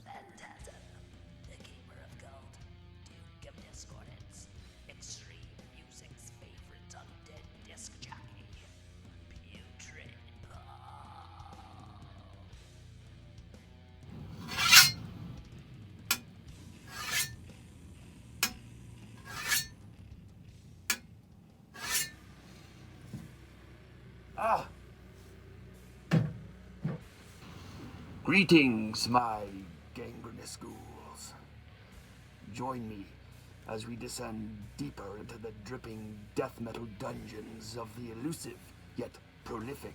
FANTASM, the keeper of gold, Duke of Discordance, extreme music's favorite undead disc jockey, Putrid Paul. Greetings, my gangrenous ghouls. Join me as we descend deeper into the dripping death metal dungeons of the elusive yet prolific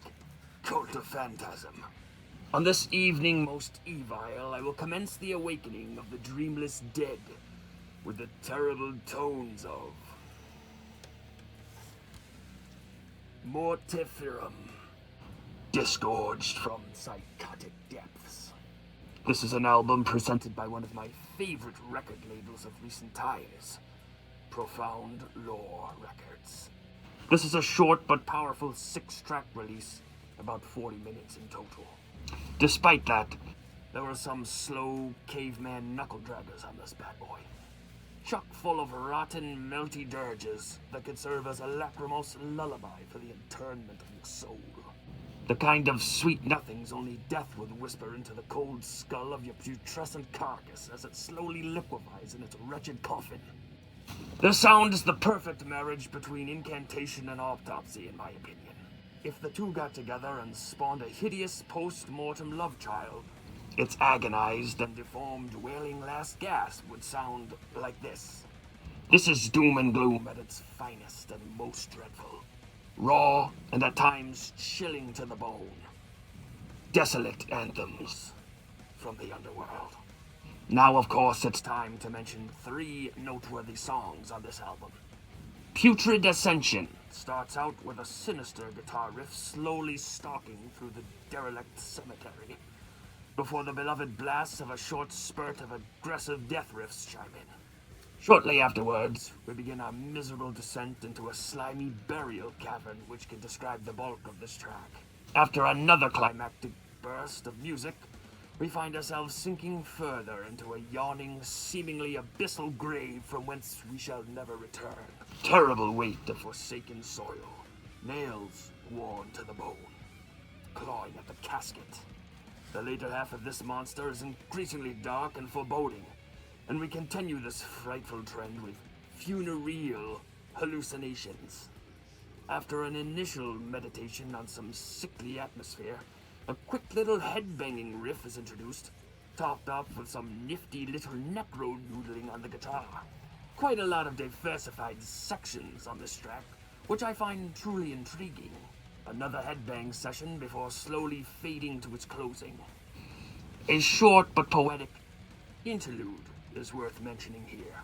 cult of Phantasm. On this evening most evil, I will commence the awakening of the dreamless dead with the terrible tones of Mortiferum Disgorged from Psychotic Depths. This is an album presented by one of my favorite record labels of recent times, Profound Lore Records. This is a short but powerful 6-track release, about 40 minutes in total. Despite that, there were some slow caveman knuckle draggers on this bad boy, chock full of rotten, melty dirges that could serve as a lachrymose lullaby for the internment of the soul. The kind of sweet nothings only death would whisper into the cold skull of your putrescent carcass as it slowly liquefies in its wretched coffin. The sound is the perfect marriage between incantation and autopsy, in my opinion. If the two got together and spawned a hideous post-mortem love child, its agonized and deformed wailing last gasp would sound like this. This is doom and gloom at its finest and most dreadful. Raw and at times chilling to the bone. Desolate anthems from the underworld. Now, of course, it's time to mention 3 noteworthy songs on this album. Putrid Ascension starts out with a sinister guitar riff slowly stalking through the derelict cemetery, before the beloved blasts of a short spurt of aggressive death riffs chime in. Shortly afterwards, we begin our miserable descent into a slimy burial cavern which can describe the bulk of this track. After another climactic burst of music, we find ourselves sinking further into a yawning, seemingly abyssal grave from whence we shall never return. Terrible weight of forsaken soil, nails worn to the bone, clawing at the casket. The later half of this monster is increasingly dark and foreboding, and we continue this frightful trend with Funereal Hallucinations. After an initial meditation on some sickly atmosphere, a quick little head-banging riff is introduced, topped off with some nifty little necro-noodling on the guitar. Quite a lot of diversified sections on this track, which I find truly intriguing. Another headbang session before slowly fading to its closing. A short but poetic interlude is worth mentioning here.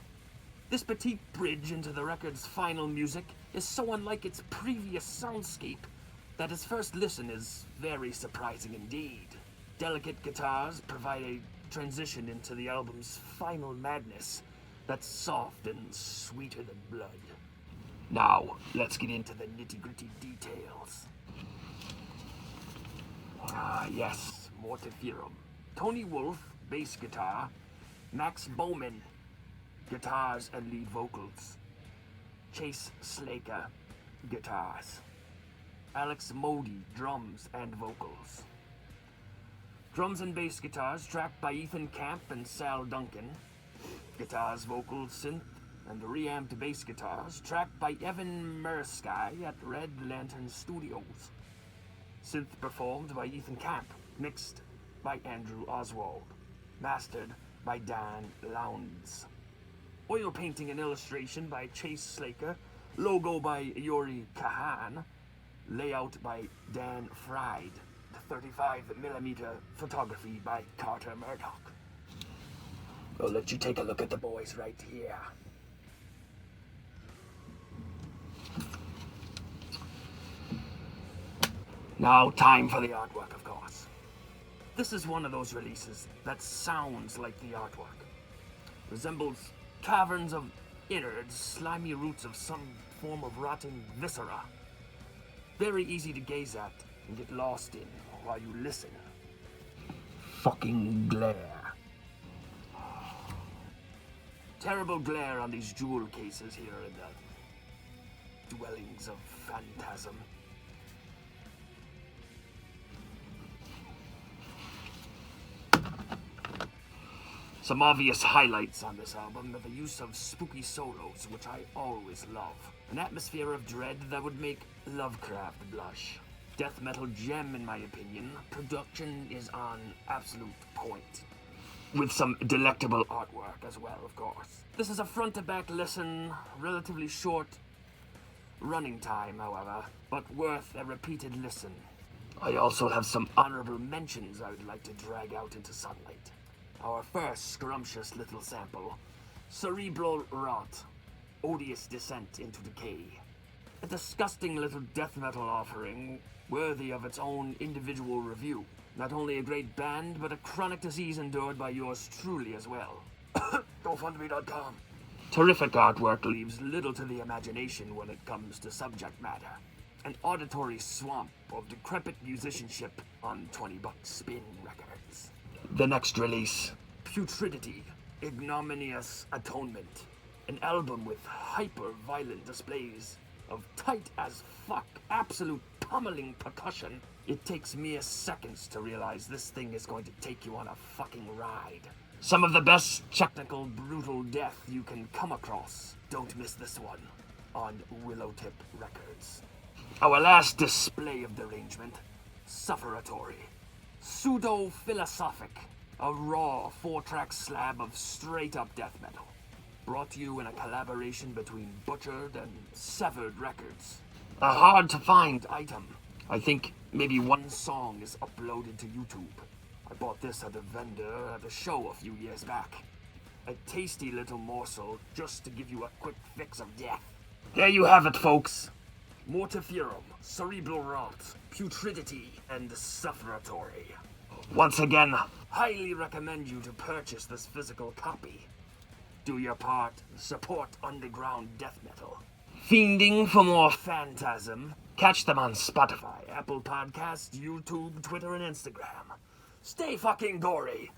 This petite bridge into the record's final music is so unlike its previous soundscape that its first listen is very surprising indeed. Delicate guitars provide a transition into the album's final madness that's soft and sweeter than blood. Now, let's get into the nitty-gritty details. Yes, Mortiferum. Tony Wolf, bass guitar. Max Bowman, guitars and lead vocals. Chase Slaker, guitars. Alex Modi, drums and vocals. Drums and bass guitars tracked by Ethan Camp and Sal Duncan. Guitars, vocals, synth, and reamped bass guitars tracked by Evan Mersky at Red Lantern Studios. Synth performed by Ethan Camp, mixed by Andrew Oswald, mastered by Dan Lowndes. Oil painting and illustration by Chase Slaker, logo by Yuri Kahan, layout by Dan Fried, 35mm photography by Carter Murdoch. We'll let you take a look at the boys right here. Now, time for the artwork, of course. This is one of those releases that sounds like the artwork. Resembles caverns of innards, slimy roots of some form of rotting viscera. Very easy to gaze at and get lost in while you listen. Fucking glare. terrible glare on these jewel cases here in the dwellings of Phantasm. Some obvious highlights on this album are the use of spooky solos, which I always love. An atmosphere of dread that would make Lovecraft blush. Death metal gem in my opinion. Production is on absolute point. With some delectable artwork as well, of course. This is a front-to-back listen, relatively short running time, however, but worth a repeated listen. I also have some honorable mentions I would like to drag out into sunlight. Our first scrumptious little sample, Cerebral Rot, Odious Descent into Decay. A disgusting little death metal offering, worthy of its own individual review. Not only a great band, but a chronic disease endured by yours truly as well. GoFundMe.com. Terrific artwork leaves little to the imagination when it comes to subject matter. An auditory swamp of decrepit musicianship on $20 spin records. The next release, Putridity, Ignominious Atonement. An album with hyper-violent displays of tight-as-fuck, absolute pummeling percussion. It takes mere seconds to realize this thing is going to take you on a fucking ride. Some of the best technical, brutal death you can come across. Don't miss this one on Willowtip Records. Our last display of derangement, Sufferatory. Pseudo-philosophic, a raw 4-track slab of straight-up death metal. Brought to you in a collaboration between Butchered and Severed Records. A hard-to-find item. I think maybe one song is uploaded to YouTube. I bought this at a vendor at a show a few years back. A tasty little morsel just to give you a quick fix of death. There you have it, folks. Mortiferum, Cerebral Rot, Putridity, and Sufferatory. Once again, highly recommend you to purchase this physical copy. Do your part, support underground death metal. Fiending for more Phantasm? Catch them on Spotify, Apple Podcasts, YouTube, Twitter, and Instagram. Stay fucking gory.